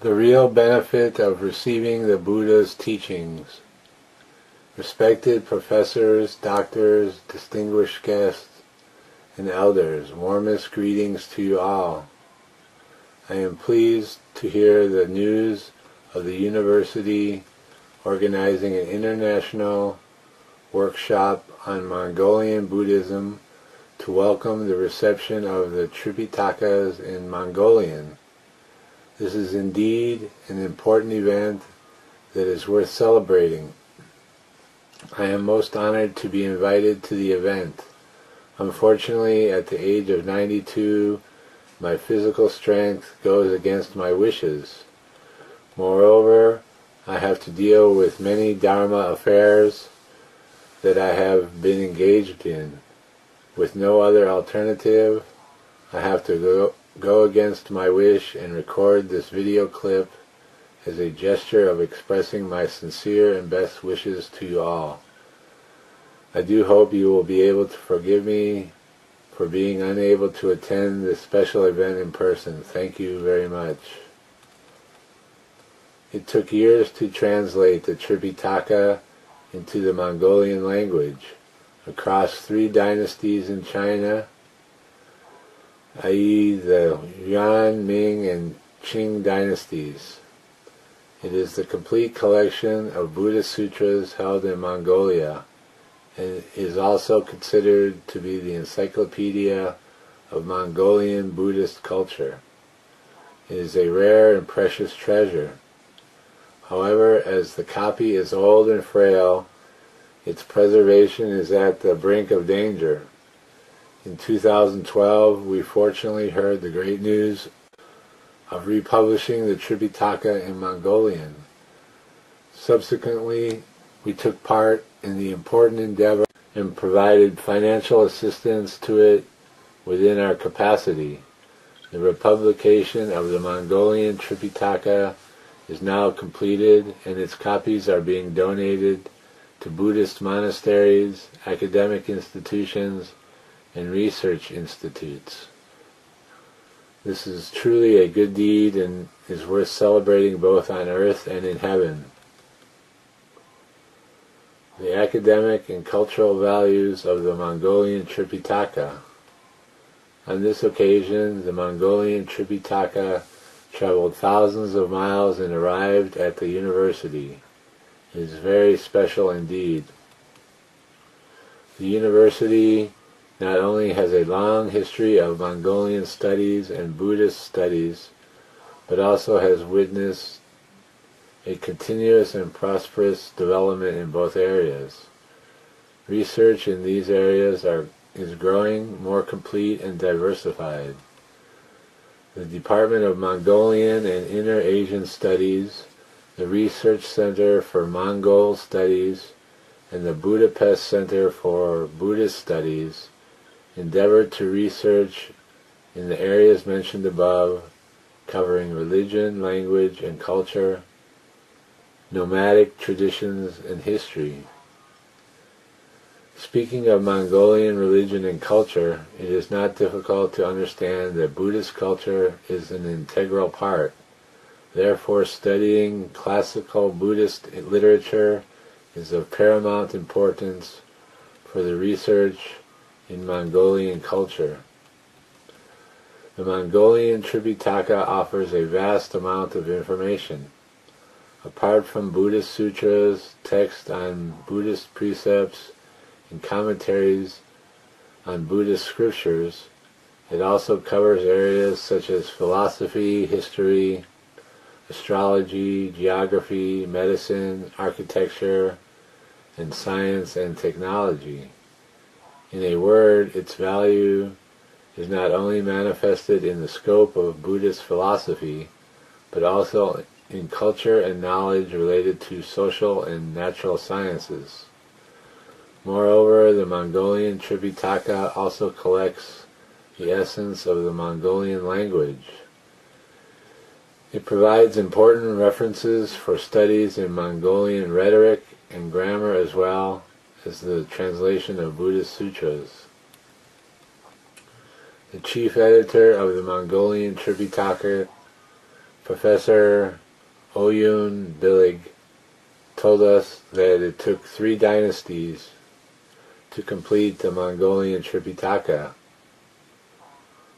The real benefit of receiving the Buddha's teachings. Respected professors, doctors, distinguished guests, and elders, warmest greetings to you all. I am pleased to hear the news of the university organizing an international workshop on Mongolian Buddhism to welcome the reception of the Tripitakas in Mongolian. This is indeed an important event that is worth celebrating. I am most honored to be invited to the event. Unfortunately, at the age of 92, my physical strength goes against my wishes. Moreover, I have to deal with many Dharma affairs that I have been engaged in. With no other alternative, I have to go against my wish and record this video clip as a gesture of expressing my sincere and best wishes to you all. I do hope you will be able to forgive me for being unable to attend this special event in person. Thank you very much. It took years to translate the Tripitaka into the Mongolian language, across 3 dynasties in China, i.e. the Yuan, Ming, and Qing dynasties. It is the complete collection of Buddhist sutras held in Mongolia, and is also considered to be the encyclopedia of Mongolian Buddhist culture. It is a rare and precious treasure. However, as the copy is old and frail, its preservation is at the brink of danger. In 2012, we fortunately heard the great news of republishing the Tripitaka in Mongolian. Subsequently, we took part in the important endeavor and provided financial assistance to it within our capacity. The republication of the Mongolian Tripitaka is now completed, and its copies are being donated to Buddhist monasteries, academic institutions, and research institutes. This is truly a good deed and is worth celebrating both on earth and in heaven. The academic and cultural values of the Mongolian Tripitaka. On this occasion, the Mongolian Tripitaka traveled thousands of miles and arrived at the university. It is very special indeed. The university not only has a long history of Mongolian studies and Buddhist studies, but also has witnessed a continuous and prosperous development in both areas. Research in these areas is growing more complete and diversified. The Department of Mongolian and Inner Asian Studies, the Research Center for Mongol Studies, and the Budapest Center for Buddhist Studies endeavored to research in the areas mentioned above, covering religion, language, and culture, nomadic traditions, and history. Speaking of Mongolian religion and culture, it is not difficult to understand that Buddhist culture is an integral part. Therefore, studying classical Buddhist literature is of paramount importance for the research in Mongolian culture. The Mongolian Tripitaka offers a vast amount of information. Apart from Buddhist sutras, texts on Buddhist precepts, and commentaries on Buddhist scriptures, it also covers areas such as philosophy, history, astrology, geography, medicine, architecture, and science and technology. In a word, its value is not only manifested in the scope of Buddhist philosophy, but also in culture and knowledge related to social and natural sciences. Moreover, the Mongolian Tripitaka also collects the essence of the Mongolian language. It provides important references for studies in Mongolian rhetoric and grammar, as well as the translation of Buddhist sutras. The chief editor of the Mongolian Tripitaka Professor Oyun Billig told us that it took 3 dynasties to complete the Mongolian Tripitaka,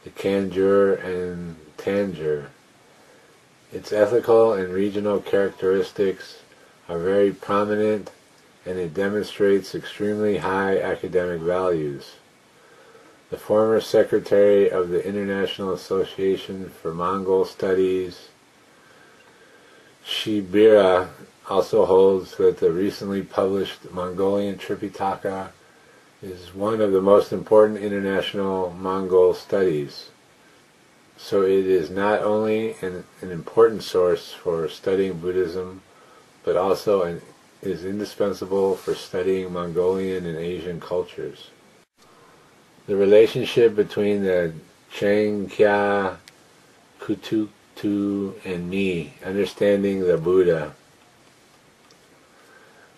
the Kanjur and Tanjur. Its ethical and regional characteristics are very prominent, and it demonstrates extremely high academic values. The former secretary of the International Association for Mongol Studies, Shibira, also holds that the recently published Mongolian Tripitaka is one of the most important international Mongol studies. So it is not only an important source for studying Buddhism, but also is indispensable for studying Mongolian and Asian cultures. The relationship between the Changkya, Kutuktu, and me, understanding the Buddha.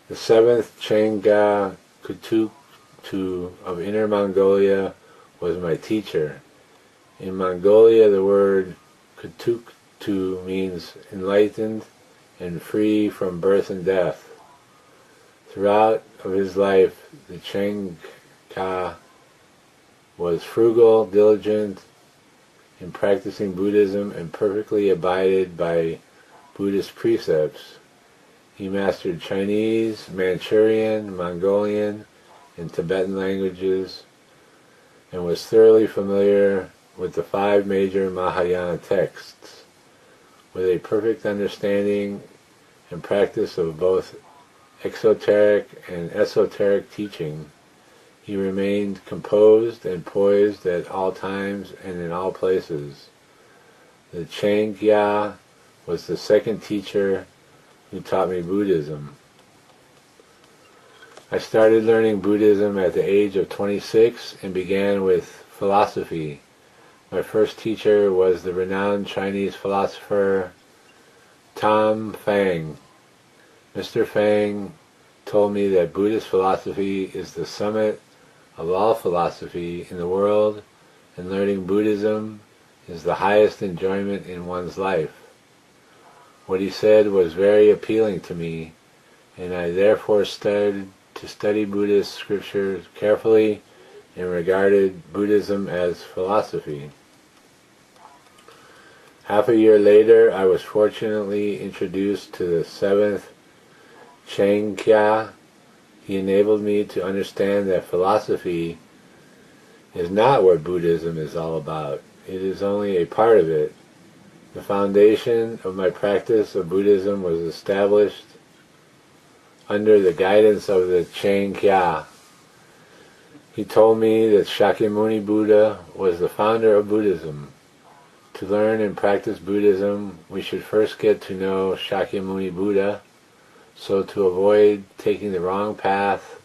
The 7th Changkya Kutuktu of Inner Mongolia was my teacher. In Mongolia, the word Kutuktu means enlightened and free from birth and death. Throughout of his life, the Changkya was frugal, diligent in practicing Buddhism, and perfectly abided by Buddhist precepts. He mastered Chinese, Manchurian, Mongolian, and Tibetan languages, and was thoroughly familiar with the 5 major Mahayana texts, with a perfect understanding and practice of both exoteric and esoteric teaching. He remained composed and poised at all times and in all places. The Changkya was the 2nd teacher who taught me Buddhism. I started learning Buddhism at the age of 26 and began with philosophy. My first teacher was the renowned Chinese philosopher Tom Fang. Mr. Fang told me that Buddhist philosophy is the summit of all philosophy in the world, and learning Buddhism is the highest enjoyment in one's life. What he said was very appealing to me, and I therefore started to study Buddhist scriptures carefully and regarded Buddhism as philosophy. Half a year later, I was fortunately introduced to the 7th Changkya. He enabled me to understand that philosophy is not what Buddhism is all about. It is only a part of it. The foundation of my practice of Buddhism was established under the guidance of the Changkya. He told me that Shakyamuni Buddha was the founder of Buddhism. To learn and practice Buddhism, we should first get to know Shakyamuni Buddha, so to avoid taking the wrong path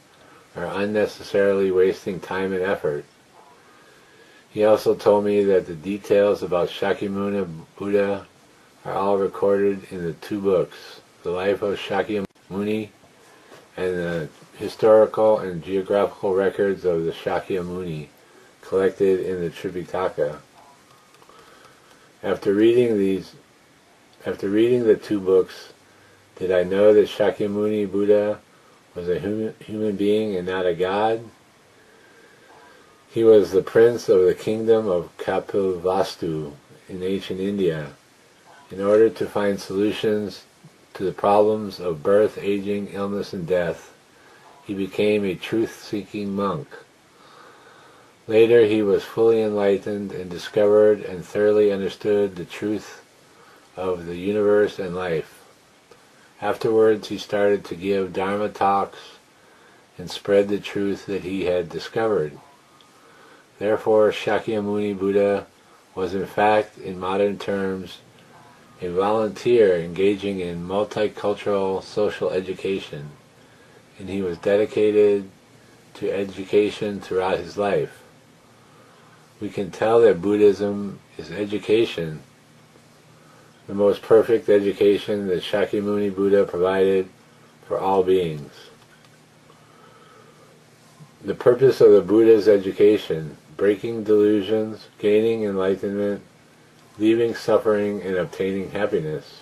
or unnecessarily wasting time and effort. He also told me that the details about Shakyamuni Buddha are all recorded in the 2 books, The Life of Shakyamuni and the historical and geographical records of the Shakyamuni collected in the Tripitaka. After reading the 2 books, did I know that Shakyamuni Buddha was a human being and not a god? He was the prince of the kingdom of Kapilvastu in ancient India. In order to find solutions to the problems of birth, aging, illness, and death, he became a truth-seeking monk. Later he was fully enlightened and discovered and thoroughly understood the truth of the universe and life. Afterwards he started to give Dharma talks and spread the truth that he had discovered. Therefore Shakyamuni Buddha was in fact, in modern terms, a volunteer engaging in multicultural social education, and he was dedicated to education throughout his life. We can tell that Buddhism is education, the most perfect education that Shakyamuni Buddha provided for all beings. The purpose of the Buddha's education: breaking delusions, gaining enlightenment, leaving suffering and obtaining happiness.